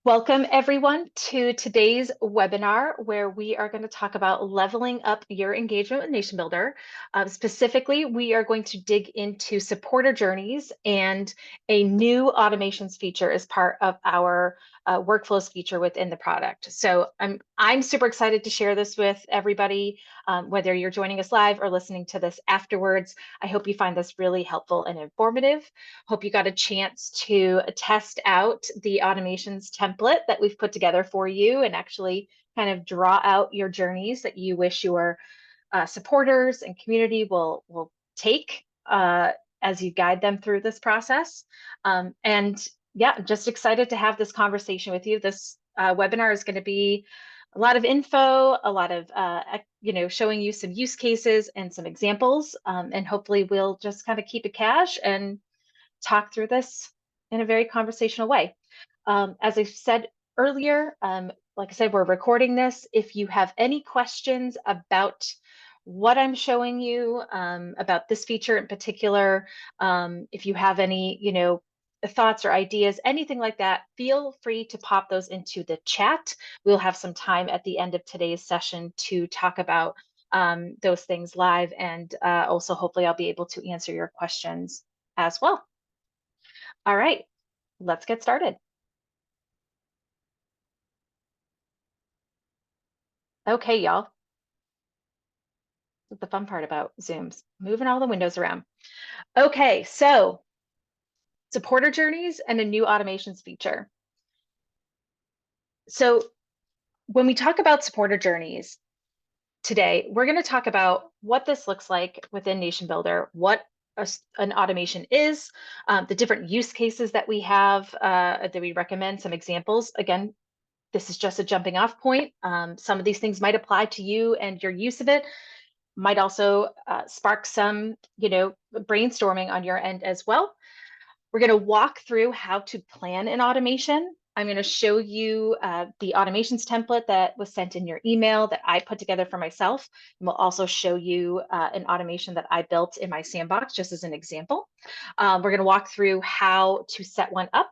Welcome everyone to today's webinar where we are going to talk about leveling up your engagement with NationBuilder. Specifically, we are going to dig into supporter journeys and a new automations feature as part of our workflows feature within the product. So I'm super excited to share this with everybody, whether you're joining us live or listening to this afterwards. I hope you find this really helpful and informative. Hope you got a chance to test out the automations template that we've put together for you and actually kind of draw out your journeys that you wish your supporters and community will take as you guide them through this process. And yeah, I'm just excited to have this conversation with you. This webinar is going to be a lot of info, a lot of showing you some use cases and some examples, and hopefully we'll just kind of keep it cash and talk through this in a very conversational way. As I said earlier, like I said, we're recording this. If you have any questions about what I'm showing you, about this feature in particular, if you have any, thoughts or ideas, anything like that, feel free to pop those into the chat. We'll have some time at the end of today's session to talk about those things live, and also hopefully I'll be able to answer your questions as well. All right, let's get started. Okay, y'all. That's the fun part about Zooms, moving all the windows around. Okay, so supporter journeys and a new automations feature. So when we talk about supporter journeys today, we're going to talk about what this looks like within NationBuilder, what an automation is, the different use cases that we have that we recommend, some examples. Again, this is just a jumping off point. Some of these things might apply to you and your use of it, might also spark some, brainstorming on your end as well. We're going to walk through how to plan an automation. I'm going to show you the automations template that was sent in your email that I put together for myself. And we'll also show you an automation that I built in my sandbox, just as an example. We're going to walk through how to set one up,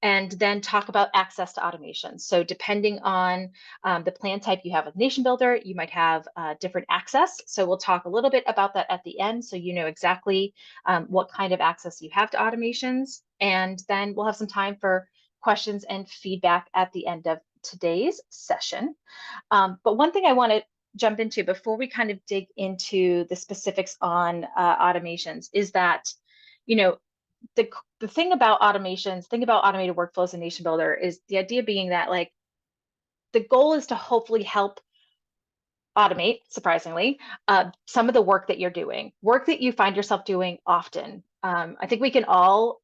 and then talk about access to automation. So depending on the plan type you have with NationBuilder, you might have different access. So we'll talk a little bit about that at the end, so you know exactly what kind of access you have to automations. And then we'll have some time for questions and feedback at the end of today's session. But one thing I want to jump into before we kind of dig into the specifics on automations is that, the thing about automations, think about automated workflows in NationBuilder, is the idea being that the goal is to hopefully help automate, surprisingly, some of the work that you're doing, work that you find yourself doing often. I think we can all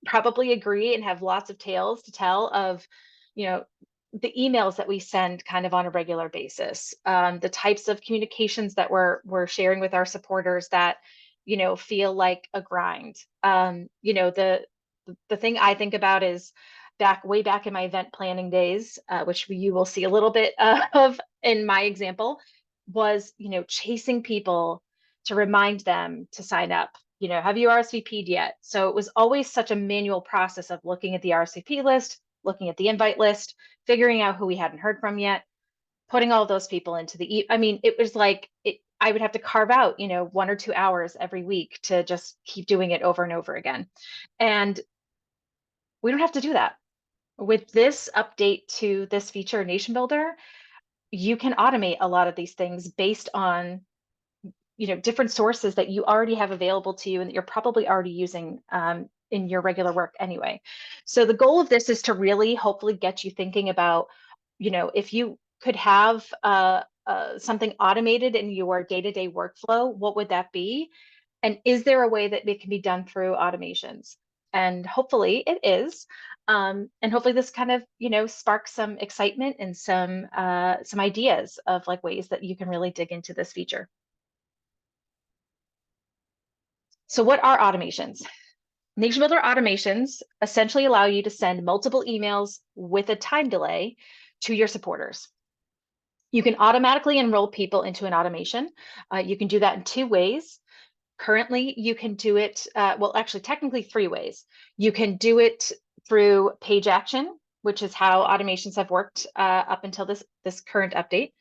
probably agree and have lots of tales to tell of, the emails that we send kind of on a regular basis, the types of communications that we're sharing with our supporters that feel like a grind. The thing I think about is way back in my event planning days, which you will see a little bit of in my example, was chasing people to remind them to sign up. Have you RSVP'd yet? So it was always such a manual process of looking at the RSVP list, looking at the invite list, figuring out who we hadn't heard from yet, putting all those people into it was like I would have to carve out, 1 or 2 hours every week to just keep doing it over and over again. And we don't have to do that. With this update to this feature, NationBuilder, you can automate a lot of these things based on, different sources that you already have available to you and that you're probably already using in your regular work anyway. So the goal of this is to really hopefully get you thinking about, if you could have something automated in your day-to-day workflow, what would that be? And is there a way that it can be done through automations? And hopefully it is. And hopefully this kind of, sparks some excitement and some ideas of ways that you can really dig into this feature. So what are automations? NationBuilder automations essentially allow you to send multiple emails with a time delay to your supporters. You can automatically enroll people into an automation. You can do that in 2 ways. Currently, you can do it, well, actually, technically 3 ways. You can do it through page action, which is how automations have worked up until this current update,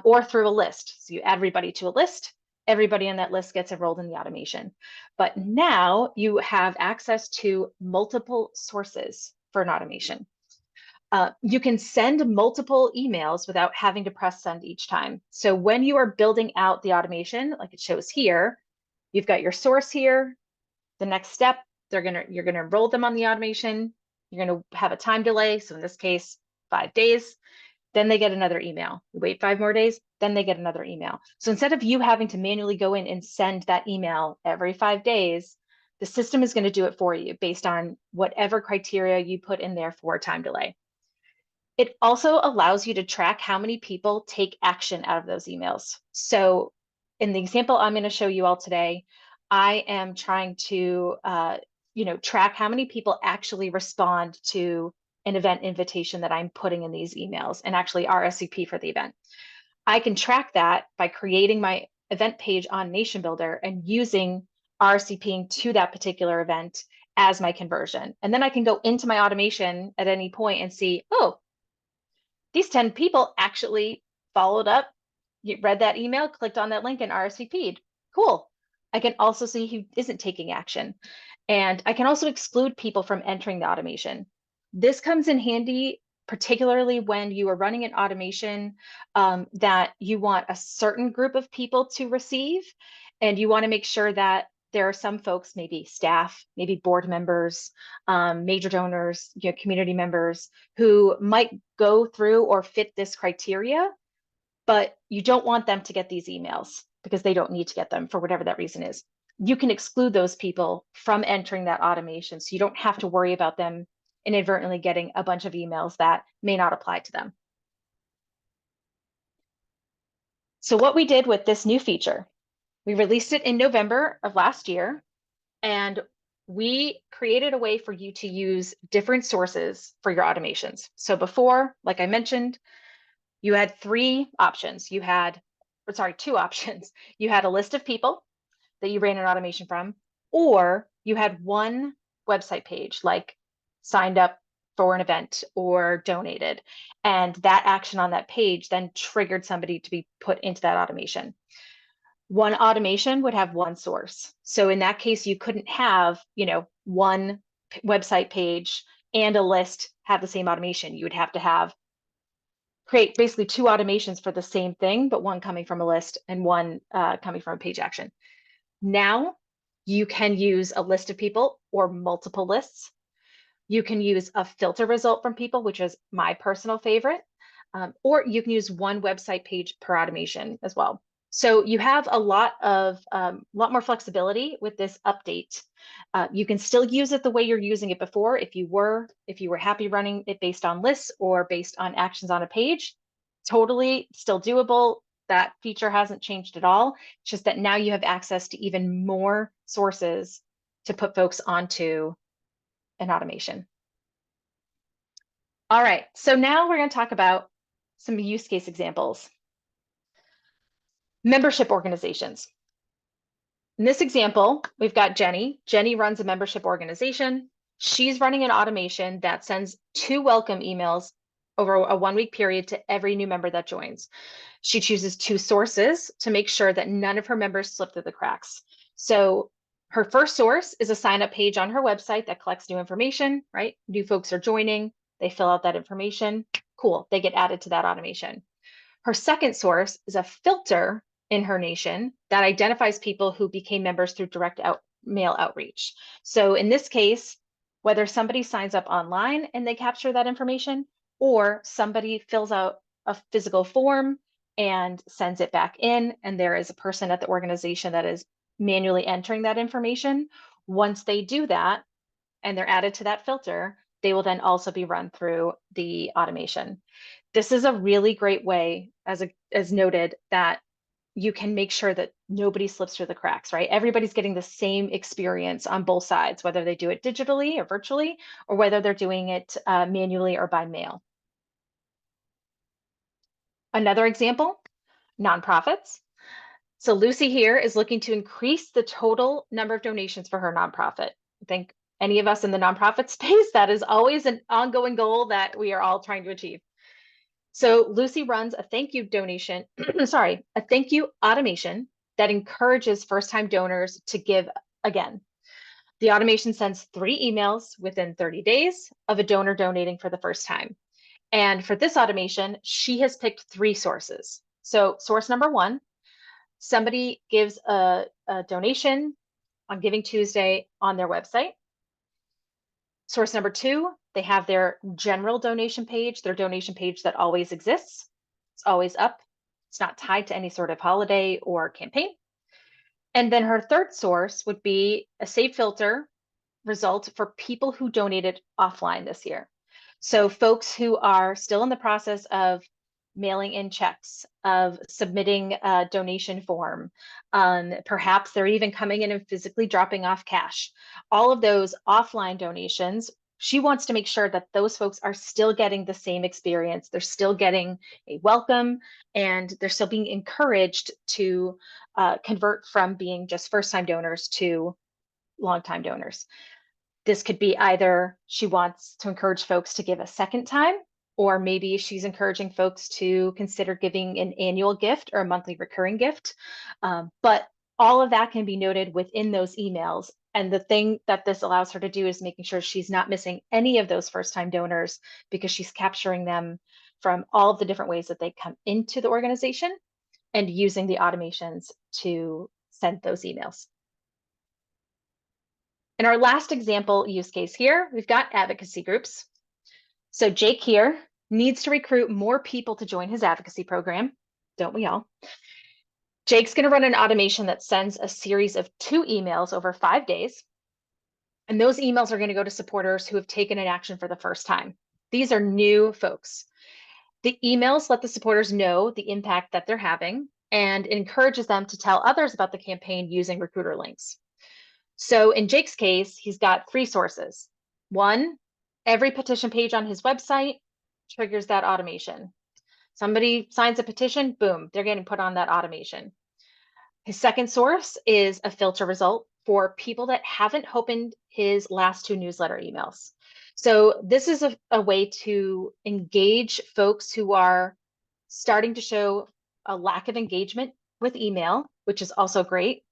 or through a list. So you add everybody to a list, everybody on that list gets enrolled in the automation. But now you have access to multiple sources for an automation. You can send multiple emails without having to press send each time. So when you are building out the automation, like it shows here, you've got your source here. The next step, you're gonna enroll them on the automation. You're gonna have a time delay. So in this case, 5 days. Then they get another email. You wait 5 more days, then they get another email. So instead of you having to manually go in and send that email every 5 days, the system is going to do it for you based on whatever criteria you put in there for time delay. It also allows you to track how many people take action out of those emails. So in the example I'm going to show you all today, I am trying to track how many people actually respond to an event invitation that I'm putting in these emails and actually RSVP for the event. I can track that by creating my event page on NationBuilder and using RSVPing to that particular event as my conversion. And then I can go into my automation at any point and see, oh, these 10 people actually followed up, read that email, clicked on that link and RSVP'd. Cool. I can also see who isn't taking action. And I can also exclude people from entering the automation. This comes in handy, particularly when you are running an automation that you want a certain group of people to receive, and you want to make sure that there are some folks, maybe staff, maybe board members, major donors, community members who might go through or fit this criteria, but you don't want them to get these emails because they don't need to get them for whatever that reason is. You can exclude those people from entering that automation, so you don't have to worry about them inadvertently getting a bunch of emails that may not apply to them. So what we did with this new feature, we released it in November of last year, and we created a way for you to use different sources for your automations. So before, like I mentioned, you had two options. You had a list of people that you ran an automation from, or you had one website page like signed up for an event or donated. And that action on that page then triggered somebody to be put into that automation. One automation would have one source. So in that case, you couldn't have, one website page and a list have the same automation. You would have to create basically 2 automations for the same thing, but one coming from a list and one coming from a page action. Now you can use a list of people or multiple lists. You can use a filter result from people, which is my personal favorite, or you can use one website page per automation as well. So you have a lot more flexibility with this update. You can still use it the way you're using it before. If you were happy running it based on lists or based on actions on a page, totally still doable. That feature hasn't changed at all. It's just that now you have access to even more sources to put folks onto an automation. All right, so now we're going to talk about some use case examples. Membership organizations. In this example, we've got Jenny. Jenny runs a membership organization. She's running an automation that sends 2 welcome emails over a 1-week period to every new member that joins. She chooses 2 sources to make sure that none of her members slip through the cracks. So her first source is a sign-up page on her website that collects new information, right? New folks are joining, they fill out that information. Cool, they get added to that automation. Her second source is a filter in her nation that identifies people who became members through direct mail outreach. So in this case, whether somebody signs up online and they capture that information, or somebody fills out a physical form and sends it back in, and there is a person at the organization that is manually entering that information. Once they do that and they're added to that filter, they will then also be run through the automation. This is a really great way, as noted, that you can make sure that nobody slips through the cracks, right? Everybody's getting the same experience on both sides, whether they do it digitally or virtually, or whether they're doing it manually or by mail. Another example, nonprofits. So Lucy here is looking to increase the total number of donations for her nonprofit. I think any of us in the nonprofit space, that is always an ongoing goal that we are all trying to achieve. So Lucy runs a thank you donation, sorry, a thank you automation that encourages first-time donors to give again. The automation sends 3 emails within 30 days of a donor donating for the first time. And for this automation, she has picked 3 sources. So source number 1, somebody gives a donation on Giving Tuesday on their website. Source number 2, they have their general donation page, their donation page that always exists. It's always up. It's not tied to any sort of holiday or campaign. And then her third source would be a save filter result for people who donated offline this year. So folks who are still in the process of mailing in checks, of submitting a donation form, perhaps they're even coming in and physically dropping off cash. All of those offline donations, she wants to make sure that those folks are still getting the same experience. They're still getting a welcome, and they're still being encouraged to convert from being just first-time donors to long-time donors. This could be either she wants to encourage folks to give a second time, or maybe she's encouraging folks to consider giving an annual gift or a monthly recurring gift. But all of that can be noted within those emails. And the thing that this allows her to do is making sure she's not missing any of those first-time donors, because she's capturing them from all of the different ways that they come into the organization and using the automations to send those emails. In our last example use case here, we've got advocacy groups. So Jake here needs to recruit more people to join his advocacy program. Don't we all? Jake's going to run an automation that sends a series of 2 emails over 5 days. And those emails are going to go to supporters who have taken an action for the first time. These are new folks. The emails let the supporters know the impact that they're having and encourages them to tell others about the campaign using recruiter links. So in Jake's case, he's got 3 sources. 1, every petition page on his website triggers that automation. Somebody signs a petition, boom, they're getting put on that automation. His second source is a filter result for people that haven't opened his last 2 newsletter emails. So this is a way to engage folks who are starting to show a lack of engagement with email, which is also great,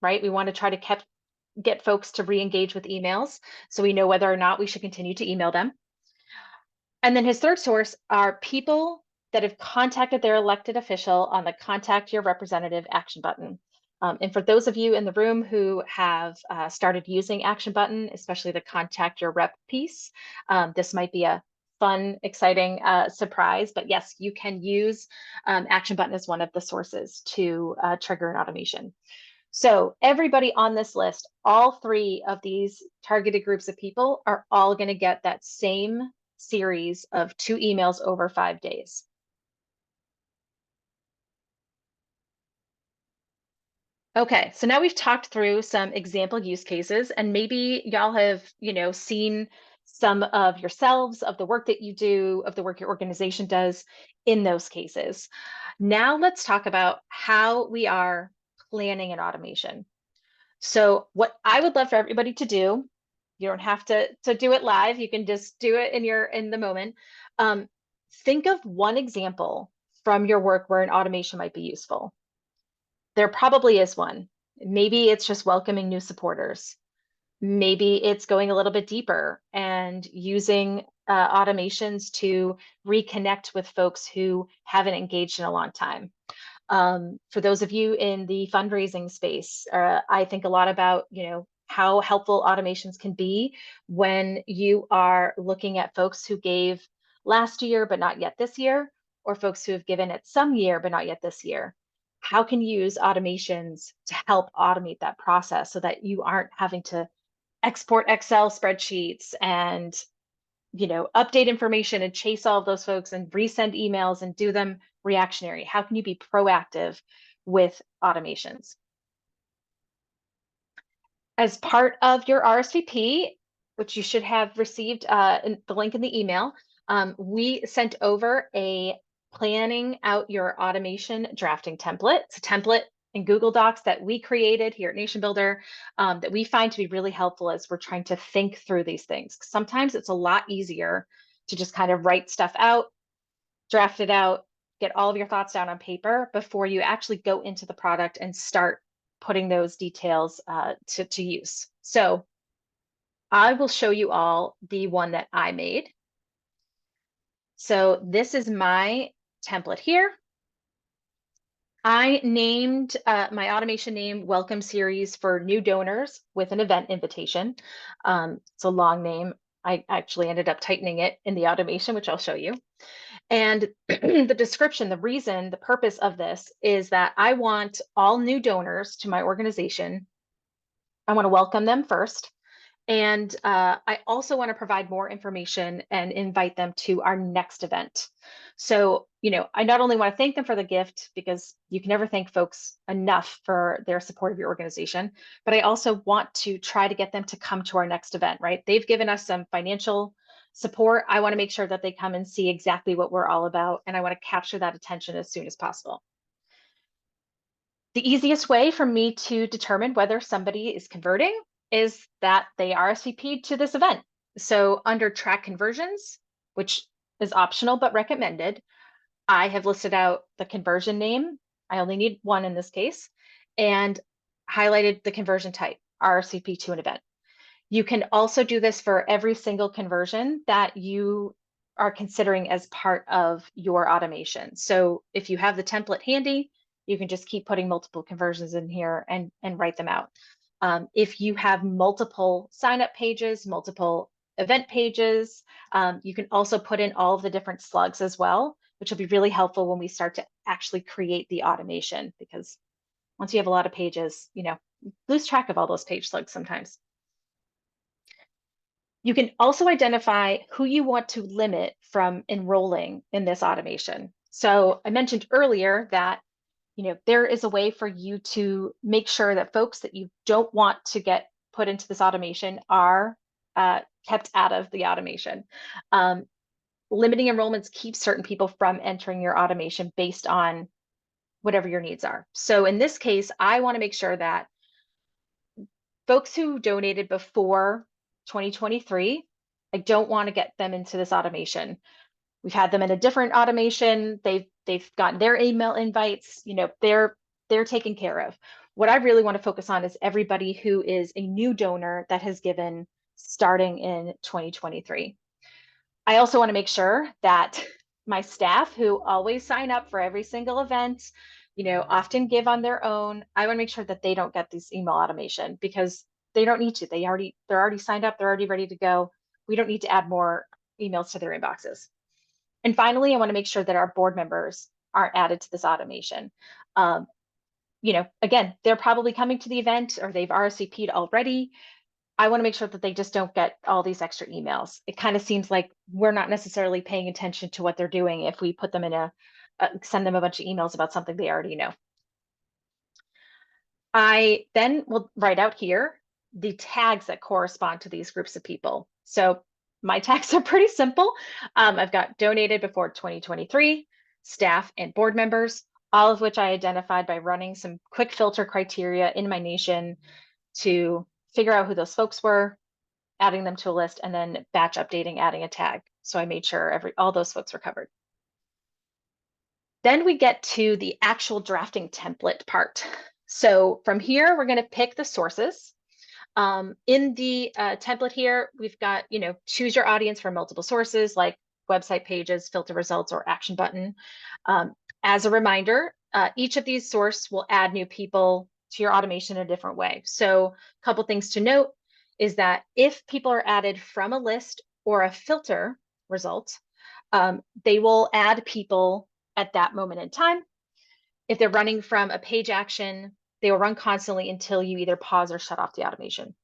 right? We want to try to get folks to re-engage with emails, so we know whether or not we should continue to email them. And then his third source are people that have contacted their elected official on the Contact Your Representative action button. And for those of you in the room who have started using ActionButton, especially the Contact Your Rep piece, this might be a fun, exciting surprise. But yes, you can use ActionButton as one of the sources to trigger an automation. So everybody on this list, all 3 of these targeted groups of people are all going to get that same series of 2 emails over 5 days. Okay, so now we've talked through some example use cases, and maybe y'all have, seen some of yourselves, of the work that you do, of the work your organization does in those cases. Now let's talk about how we are planning an automation. So what I would love for everybody to do, you don't have to do it live, you can just do it in the moment. Think of one example from your work where an automation might be useful. There probably is one. Maybe it's just welcoming new supporters. Maybe it's going a little bit deeper and using automations to reconnect with folks who haven't engaged in a long time. For those of you in the fundraising space, I think a lot about, how helpful automations can be when you are looking at folks who gave last year but not yet this year, or folks who have given it some year but not yet this year. How can you use automations to help automate that process so that you aren't having to export Excel spreadsheets and update information and chase all of those folks and resend emails and do them reactionary? How can you be proactive with automations? As part of your RSVP, which you should have received the link in the email, we sent over a planning out your automation drafting template. It's a template in Google Docs that we created here at NationBuilder that we find to be really helpful as we're trying to think through these things. Sometimes it's a lot easier to just kind of write stuff out, draft it out, get all of your thoughts down on paper before you actually go into the product and start putting those details to use. So I will show you all the one that I made. So this is my template here. I named my automation name Welcome Series for new donors with an event invitation. It's a long name. I actually ended up tightening it in the automation, which I'll show you. And the description, the reason, the purpose of this is that I want all new donors to my organization. I want to welcome them first. And I also want to provide more information and invite them to our next event. So, I not only want to thank them for the gift, because you can never thank folks enough for their support of your organization, but I also want to try to get them to come to our next event, right? They've given us some financial support. I want to make sure that they come and see exactly what we're all about, and I want to capture that attention as soon as possible. The easiest way for me to determine whether somebody is converting is that they RSVP'd to this event. So under track conversions, which is optional but recommended, I have listed out the conversion name. I only need one in this case, and highlighted the conversion type, RSVP to an event. You can also do this for every single conversion that you are considering as part of your automation. So if you have the template handy, you can just keep putting multiple conversions in here and write them out. If you have multiple sign-up pages, multiple event pages, you can also put in all of the different slugs as well, which will be really helpful when we start to actually create the automation, because once you have a lot of pages, lose track of all those page slugs sometimes. You can also identify who you want to limit from enrolling in this automation. So I mentioned earlier that there is a way for you to make sure that folks that you don't want to get put into this automation are kept out of the automation. Limiting enrollments keeps certain people from entering your automation based on whatever your needs are. So in this case, I want to make sure that folks who donated before 2023, I don't want to get them into this automation. We've had them in a different automation. They've gotten their email invites. They're taken care of. What I really want to focus on is everybody who is a new donor that has given starting in 2023. I also want to make sure that my staff, who always sign up for every single event, often give on their own, I want to make sure that they don't get this email automation, because they don't need to. They're already signed up. They're already ready to go. We don't need to add more emails to their inboxes. And finally, I want to make sure that our board members aren't added to this automation. Again, they're probably coming to the event or they've RSVP'd already. I want to make sure that they just don't get all these extra emails. It kind of seems like we're not necessarily paying attention to what they're doing if we put them in send them a bunch of emails about something they already know. I then will write out here the tags that correspond to these groups of people. So my tags are pretty simple. I've got donated before 2023, staff and board members, all of which I identified by running some quick filter criteria in my nation to figure out who those folks were, adding them to a list, and then batch updating, adding a tag. So I made sure all those folks were covered. Then we get to the actual drafting template part. So from here, we're going to pick the sources. In the template here, we've got, choose your audience from multiple sources like website pages, filter results, or ActionButton. As a reminder, each of these sources will add new people to your automation in a different way. So a couple things to note is that if people are added from a list or a filter result, they will add people at that moment in time. If they're running from a page action, they will run constantly until you either pause or shut off the automation.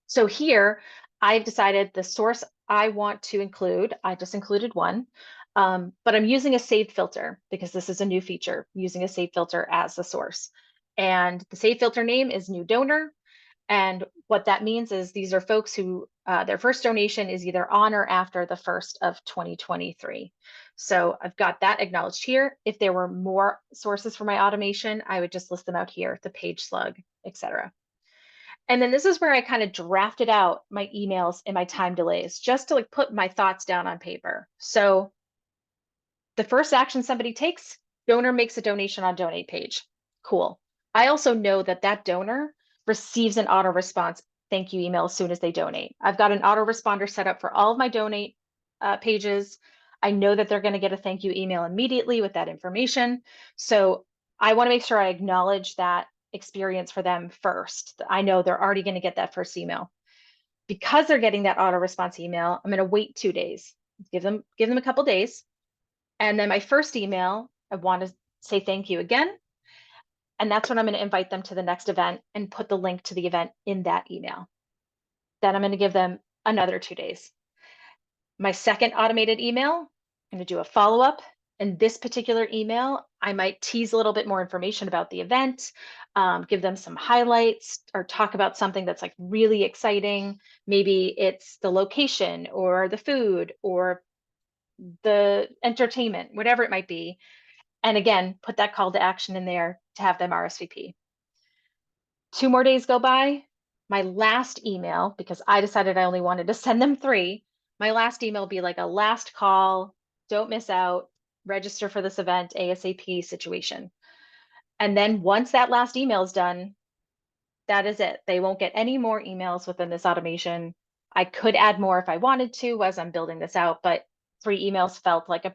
So here, I've decided the source I want to include, I just included one, but I'm using a saved filter because this is a new feature, using a saved filter as the source. And the saved filter name is new donor. And what that means is these are folks who their first donation is either on or after the 1st of 2023. So I've got that acknowledged here. If there were more sources for my automation, I would just list them out here, the page slug, etc. And then this is where I kind of drafted out my emails and my time delays just to like put my thoughts down on paper. So the first action somebody takes, donor makes a donation on donate page. Cool. I also know that that donor receives an auto response thank you email as soon as they donate. I've got an autoresponder set up for all of my donate pages. I know that they're going to get a thank you email immediately with that information. So I want to make sure I acknowledge that experience for them first. I know they're already going to get that first email. Because they're getting that auto response email, I'm going to wait 2 days. Give them a couple days. And then my first email, I want to say thank you again. And that's when I'm going to invite them to the next event and put the link to the event in that email. Then I'm going to give them another 2 days. My second automated email, I'm going to do a follow-up. In this particular email, I might tease a little bit more information about the event, give them some highlights, or talk about something that's like really exciting. Maybe it's the location or the food or the entertainment, whatever it might be. And again, put that call to action in there to have them RSVP. 2 more days go by. My last email, because I decided I only wanted to send them 3, my last email will be like a last call, don't miss out, register for this event ASAP situation. And then once that last email is done, that is it. They won't get any more emails within this automation. I could add more if I wanted to as I'm building this out, but 3 emails felt like a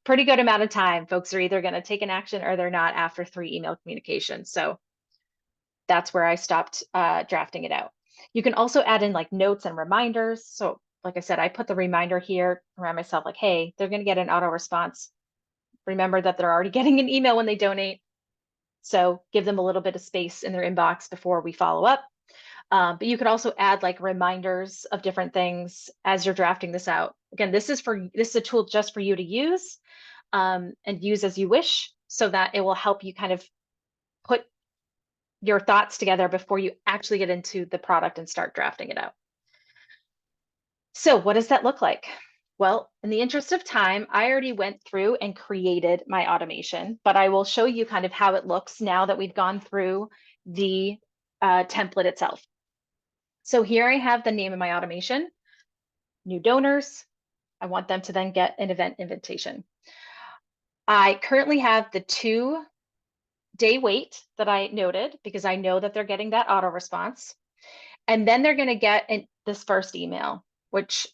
pretty good amount of time. Folks are either going to take an action or they're not after 3 email communications. So that's where I stopped drafting it out. You can also add in like notes and reminders. So like I said, I put the reminder here around myself, like, hey, they're going to get an auto response. Remember that they're already getting an email when they donate. So give them a little bit of space in their inbox before we follow up. But you could also add like reminders of different things as you're drafting this out. Again, this is a tool just for you to use and use as you wish, so that it will help you kind of put your thoughts together before you actually get into the product and start drafting it out. So what does that look like? Well, in the interest of time, I already went through and created my automation, but I will show you kind of how it looks now that we've gone through the template itself. So here I have the name of my automation, new donors. I want them to then get an event invitation. I currently have the 2-day wait that I noted because I know that they're getting that auto response. And then they're going to get this first email, which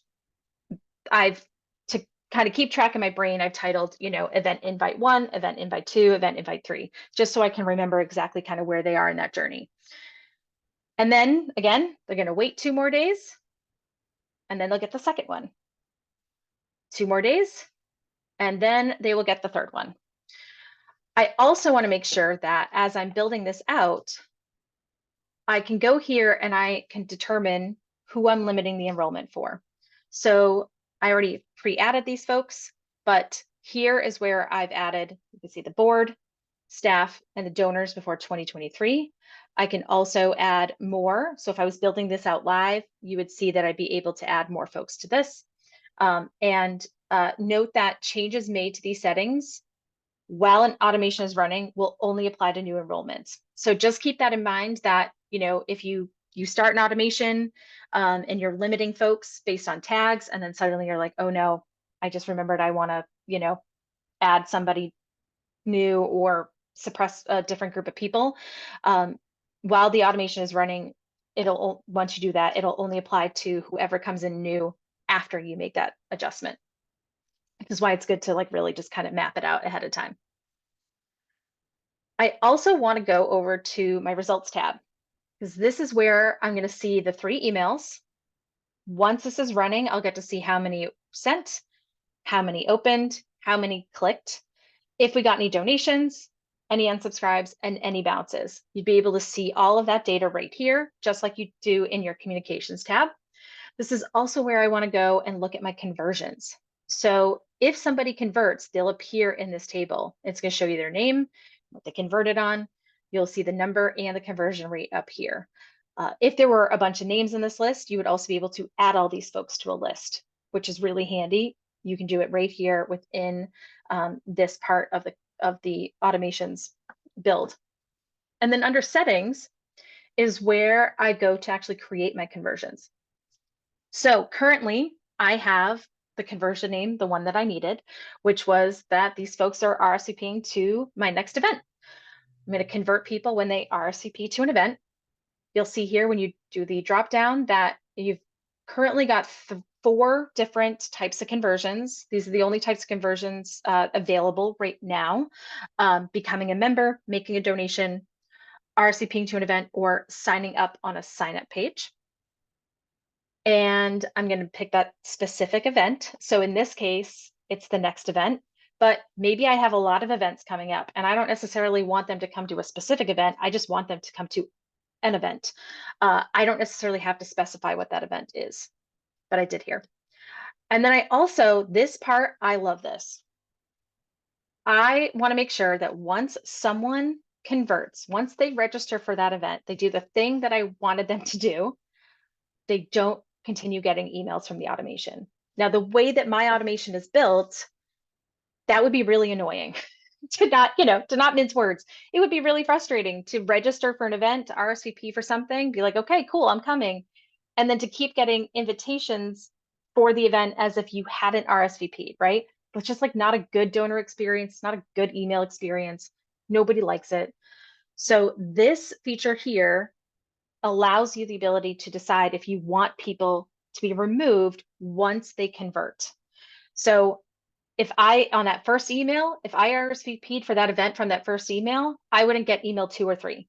to kind of keep track in my brain, I've titled, event invite 1, event invite 2, event invite 3, just so I can remember exactly kind of where they are in that journey. And then again, they're going to wait 2 more days, and then they'll get the second one. 2 more days, and then they will get the third one. I also want to make sure that as I'm building this out, I can go here and I can determine who I'm limiting the enrollment for. So I already pre-added these folks, but here is where I've added, you can see the board, staff, and the donors before 2023. I can also add more. So if I was building this out live, you would see that I'd be able to add more folks to this. And note that changes made to these settings while an automation is running will only apply to new enrollments. So just keep that in mind that, if you start an automation and you're limiting folks based on tags, and then suddenly you're like, oh no, I just remembered I want to, add somebody new or suppress a different group of people. While the automation is running, once you do that, it'll only apply to whoever comes in new after you make that adjustment. This is why it's good to like really just kind of map it out ahead of time. I also want to go over to my results tab, because this is where I'm going to see the 3 emails. Once this is running, I'll get to see how many sent, how many opened, how many clicked, if we got any donations, any unsubscribes, and any bounces. You'd be able to see all of that data right here, just like you do in your communications tab. This is also where I want to go and look at my conversions. So if somebody converts, they'll appear in this table. It's going to show you their name, what they converted on. You'll see the number and the conversion rate up here. If there were a bunch of names in this list, you would also be able to add all these folks to a list, which is really handy. You can do it right here within this part of the automations build. And then under settings is where I go to actually create my conversions. So currently I have the conversion name, the one that I needed, which was that these folks are RSVPing to my next event. I'm going to convert people when they RSVP to an event. You'll see here when you do the drop down that you've currently got 4 different types of conversions. These are the only types of conversions available right now. Becoming a member, making a donation, RSVPing to an event, or signing up on a sign up page. And I'm going to pick that specific event. So in this case, it's the next event, but maybe I have a lot of events coming up and I don't necessarily want them to come to a specific event. I just want them to come to an event. I don't necessarily have to specify what that event is, but I did here. And then I also, this part, I love this. I want to make sure that once someone converts, once they register for that event, they do the thing that I wanted them to do, they don't continue getting emails from the automation. Now, the way that my automation is built, that would be really annoying to not mince words. It would be really frustrating to register for an event, to RSVP for something, be like, okay, cool, I'm coming. And then to keep getting invitations for the event as if you hadn't RSVP'd, right? It's just like not a good donor experience, not a good email experience. Nobody likes it. So this feature here allows you the ability to decide if you want people to be removed once they convert. So if on that first email, if I RSVP'd for that event from that first email, I wouldn't get email 2 or 3.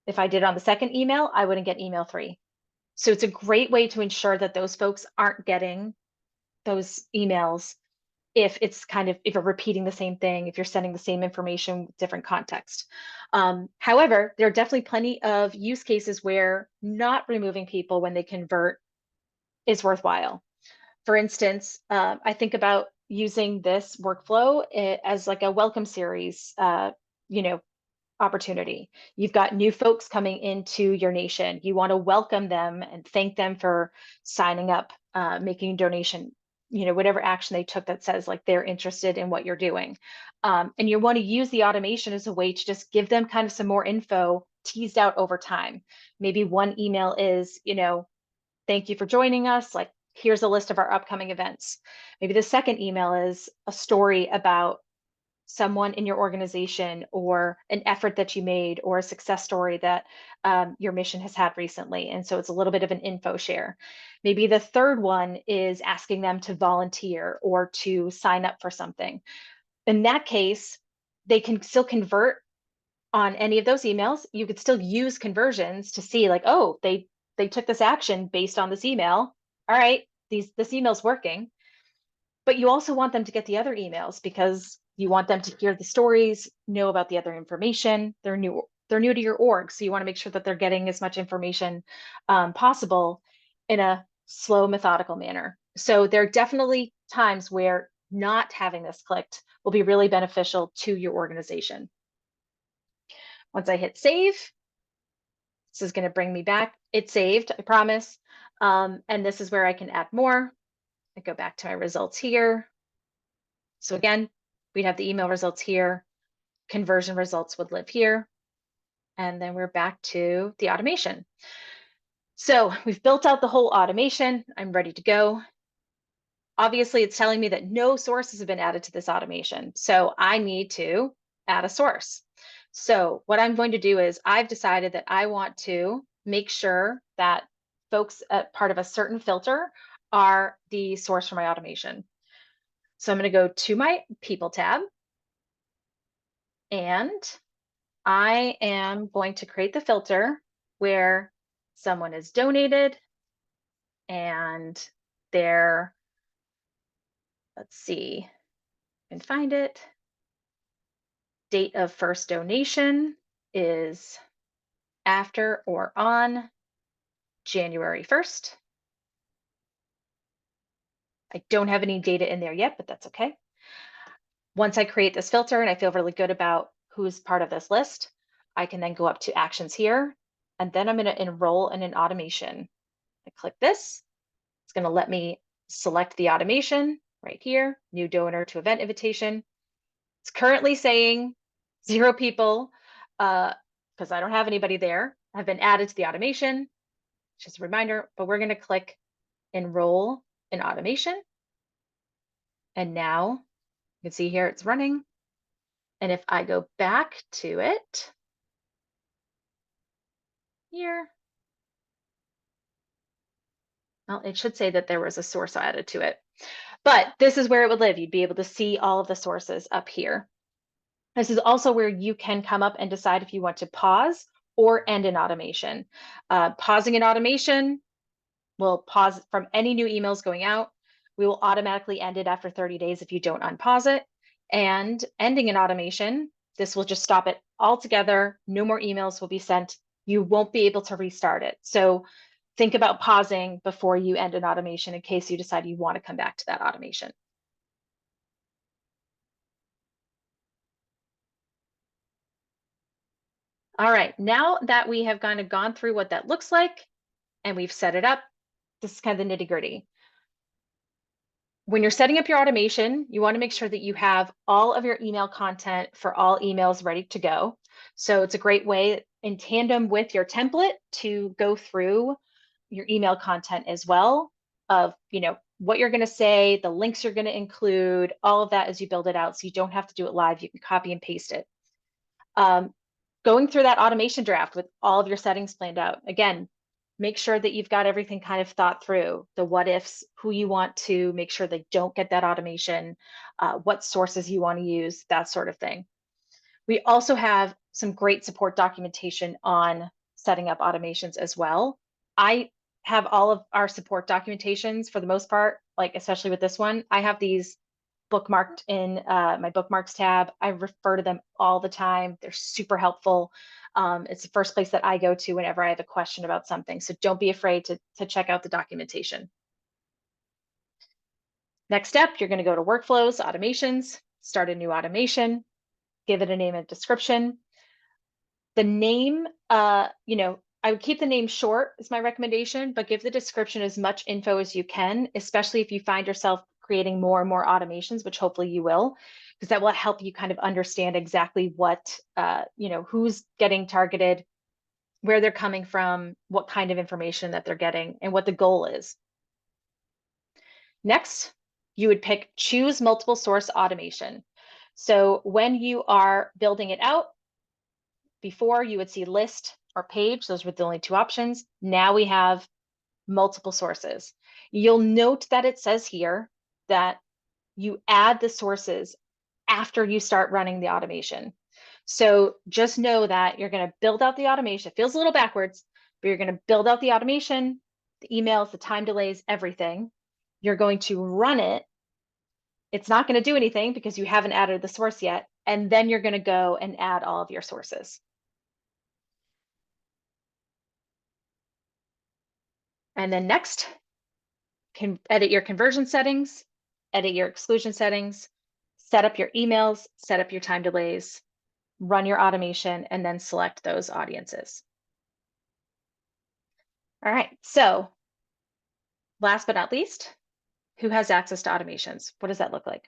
If I did on the second email, I wouldn't get email 3. So it's a great way to ensure that those folks aren't getting those emails if you're repeating the same thing, if you're sending the same information with different context. However, there are definitely plenty of use cases where not removing people when they convert is worthwhile. For instance, I think about using this workflow as like a welcome series, opportunity. You've got new folks coming into your nation. You want to welcome them and thank them for signing up, making a donation, whatever action they took that says like they're interested in what you're doing. And you want to use the automation as a way to just give them kind of some more info teased out over time. Maybe one email is, thank you for joining us. Like, here's a list of our upcoming events. Maybe the second email is a story about someone in your organization or an effort that you made or a success story that your mission has had recently. And so it's a little bit of an info share. Maybe the third one is asking them to volunteer or to sign up for something. In that case, they can still convert on any of those emails. You could still use conversions to see like, oh, they took this action based on this email. All right, this email's working. But you also want them to get the other emails because you want them to hear the stories, know about the other information. They're new to your org, so you want to make sure that they're getting as much information possible in a slow, methodical manner. So there are definitely times where not having this clicked will be really beneficial to your organization. Once I hit save, this is going to bring me back. It's saved, I promise. And this is where I can add more. I go back to my results here. So again, we'd have the email results here. Conversion results would live here. And then we're back to the automation. So we've built out the whole automation. I'm ready to go. Obviously, it's telling me that no sources have been added to this automation. So I need to add a source. So what I'm going to do is I've decided that I want to make sure that folks at part of a certain filter are the source for my automation. So I'm going to go to my People tab, and I am going to create the filter where someone is donated and their, let's see, I can find it. Date of first donation is after or on January 1st. I don't have any data in there yet, but that's okay. Once I create this filter and I feel really good about who's part of this list, I can then go up to actions here and then I'm going to enroll in an automation. I click this. It's going to let me select the automation right here, new donor to event invitation. It's currently saying 0 people because I don't have anybody there have been added to the automation. Just a reminder, but we're going to click enroll in automation. And now you can see here it's running. And if I go back to it here, well, it should say that there was a source added to it. But this is where it would live. You'd be able to see all of the sources up here. This is also where you can come up and decide if you want to pause or end an automation. Pausing an automation will pause from any new emails going out. We will automatically end it after 30 days if you don't unpause it. And ending an automation, this will just stop it altogether. No more emails will be sent. You won't be able to restart it. So think about pausing before you end an automation in case you decide you want to come back to that automation. All right, now that we have kind of gone through what that looks like and we've set it up, this is kind of the nitty-gritty. When you're setting up your automation, you want to make sure that you have all of your email content for all emails ready to go. So it's a great way in tandem with your template to go through your email content as well of, what you're going to say, the links you're going to include, all of that as you build it out. So you don't have to do it live. You can copy and paste it. Going through that automation draft with all of your settings planned out. Again, make sure that you've got everything kind of thought through, the what ifs, who you want to make sure they don't get that automation, what sources you want to use, that sort of thing. We also have some great support documentation on setting up automations as well. I have all of our support documentations for the most part, like especially with this one, I have these bookmarked in my bookmarks tab. I refer to them all the time. They're super helpful. It's the first place that I go to whenever I have a question about something. So don't be afraid to check out the documentation. Next step, you're going to go to workflows, automations, start a new automation, give it a name and description. The name, I would keep the name short is my recommendation, but give the description as much info as you can, especially if you find yourself creating more and more automations, which hopefully you will, because that will help you kind of understand exactly what, who's getting targeted, where they're coming from, what kind of information that they're getting, and what the goal is. Next, you would pick choose multiple source automation. So when you are building it out, before you would see list or page, those were the only 2 options. Now we have multiple sources. You'll note that it says here that you add the sources after you start running the automation. So just know that you're going to build out the automation. It feels a little backwards, but you're going to build out the automation, the emails, the time delays, everything. You're going to run it. It's not going to do anything because you haven't added the source yet. And then you're going to go and add all of your sources. And then next, can edit your conversion settings, edit your exclusion settings, set up your emails, set up your time delays, run your automation, and then select those audiences. All right, so last but not least, who has access to automations? What does that look like?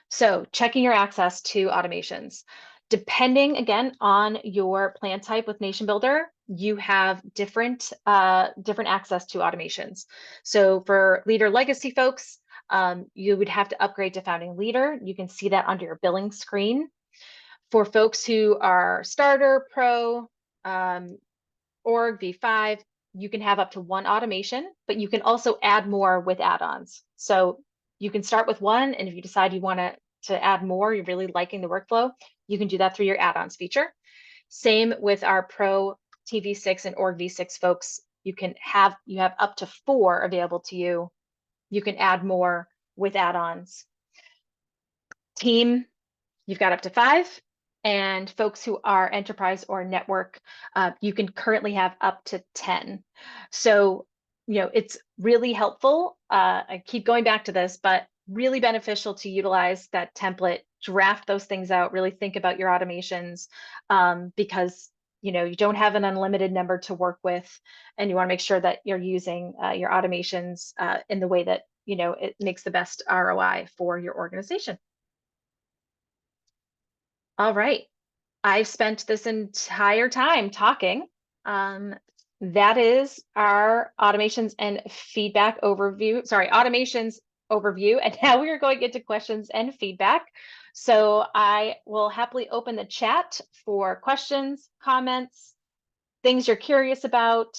So checking your access to automations. Depending, again, on your plan type with NationBuilder, you have different access to automations. So for leader legacy folks, you would have to upgrade to founding leader. You can see that under your billing screen. For folks who are starter, pro, org, V5, you can have up to 1 automation, but you can also add more with add-ons. So you can start with 1, and if you decide you want to add more, you're really liking the workflow, you can do that through your add-ons feature. Same with our Pro TV6 and Org V6 folks. You have up to 4 available to you. You can add more with add-ons. Team, you've got up to 5. And folks who are enterprise or network, you can currently have up to 10. So, it's really helpful. I keep going back to this, but really beneficial to utilize that template, draft those things out, really think about your automations, because you don't have an unlimited number to work with, and you want to make sure that you're using your automations in the way that it makes the best ROI for your organization. All right. I've spent this entire time talking. That is our automations and feedback overview. Sorry, automations overview. And now we are going into questions and feedback. So I will happily open the chat for questions, comments, things you're curious about.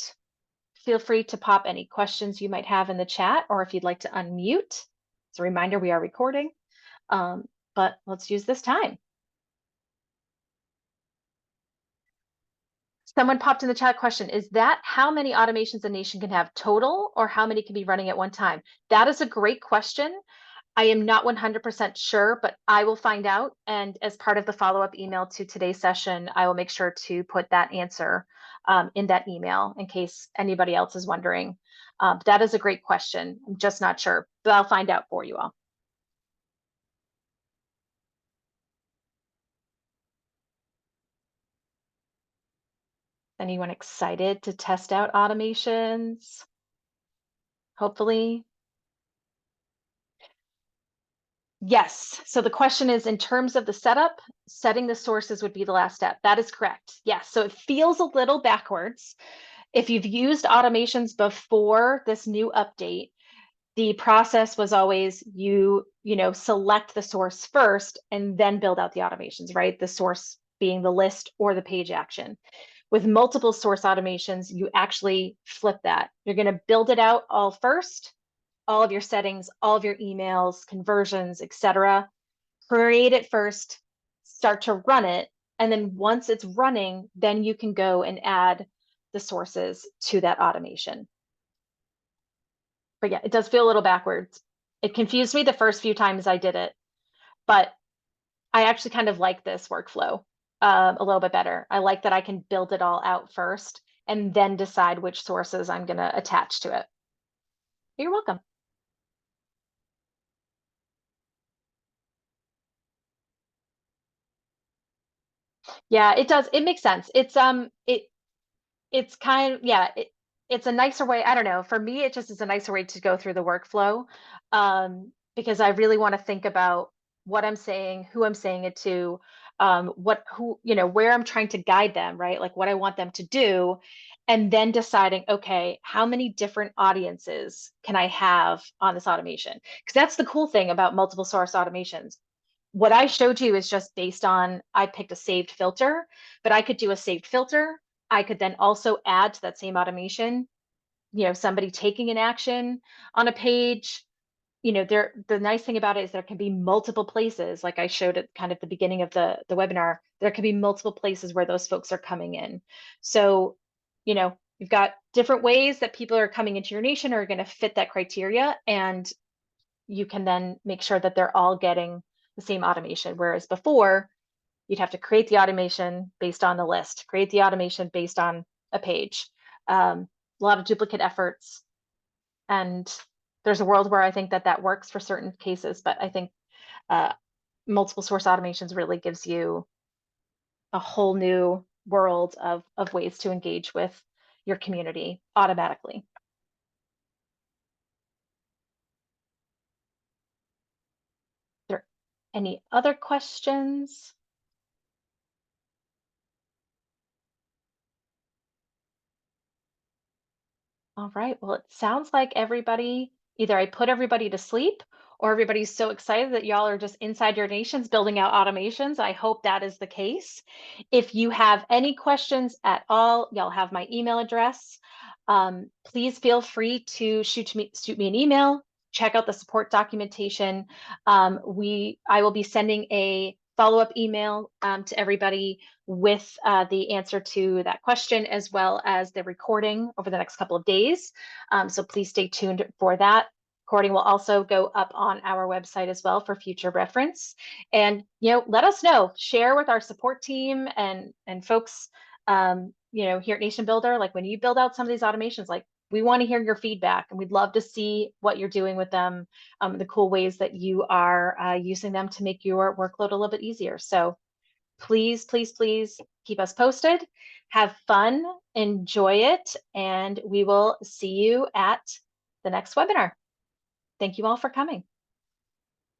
Feel free to pop any questions you might have in the chat, or if you'd like to unmute. As a reminder, we are recording, but let's use this time. Someone popped in the chat question, is that how many automations a nation can have total, or how many can be running at one time? That is a great question. I am not 100% sure, but I will find out. And as part of the follow-up email to today's session, I will make sure to put that answer in that email in case anybody else is wondering. That is a great question. I'm just not sure, but I'll find out for you all. Anyone excited to test out automations? Hopefully. Yes. So the question is, in terms of the setup, setting the sources would be the last step. That is correct. Yes. So it feels a little backwards. If you've used automations before this new update, the process was always you select the source first and then build out the automations, right? The source being the list or the page action. With multiple source automations, you actually flip that. You're going to build it out all first, all of your settings, all of your emails, conversions, etc. Create it first, start to run it, and then once it's running, then you can go and add the sources to that automation. But yeah, it does feel a little backwards. It confused me the first few times I did it, but I actually kind of like this workflow a little bit better. I like that I can build it all out first and then decide which sources I'm going to attach to it. You're welcome. Yeah, it does. It makes sense. It's kind of, yeah, it's a nicer way. I don't know. For me, it just is a nicer way to go through the workflow, because I really want to think about what I'm saying, who I'm saying it to, where I'm trying to guide them, right? Like what I want them to do, and then deciding, okay, how many different audiences can I have on this automation? Because that's the cool thing about multiple source automations. What I showed you is just based on, I picked a saved filter, but I could do a saved filter. I could then also add to that same automation, somebody taking an action on a page. The nice thing about it is there can be multiple places, like I showed at kind of the beginning of the webinar, there can be multiple places where those folks are coming in. So, you've got different ways that people are coming into your nation are going to fit that criteria, and you can then make sure that they're all getting the same automation. Whereas before, you'd have to create the automation based on the list, create the automation based on a page. A lot of duplicate efforts. And there's a world where I think that works for certain cases, but I think multiple source automations really gives you a whole new world of ways to engage with your community automatically. Are there any other questions? All right. Well, it sounds like everybody, either I put everybody to sleep or everybody's so excited that y'all are just inside your nations building out automations. I hope that is the case. If you have any questions at all, y'all have my email address. Please feel free to shoot me an email. Check out the support documentation. I will be sending a follow-up email to everybody with the answer to that question, as well as the recording over the next couple of days. So please stay tuned for that. Recording will also go up on our website as well for future reference. And let us know, share with our support team and folks here at Nation Builder, like when you build out some of these automations, like we want to hear your feedback, and we'd love to see what you're doing with them, the cool ways that you are using them to make your workload a little bit easier. So please, please, please keep us posted. Have fun, enjoy it, and we will see you at the next webinar. Thank you all for coming.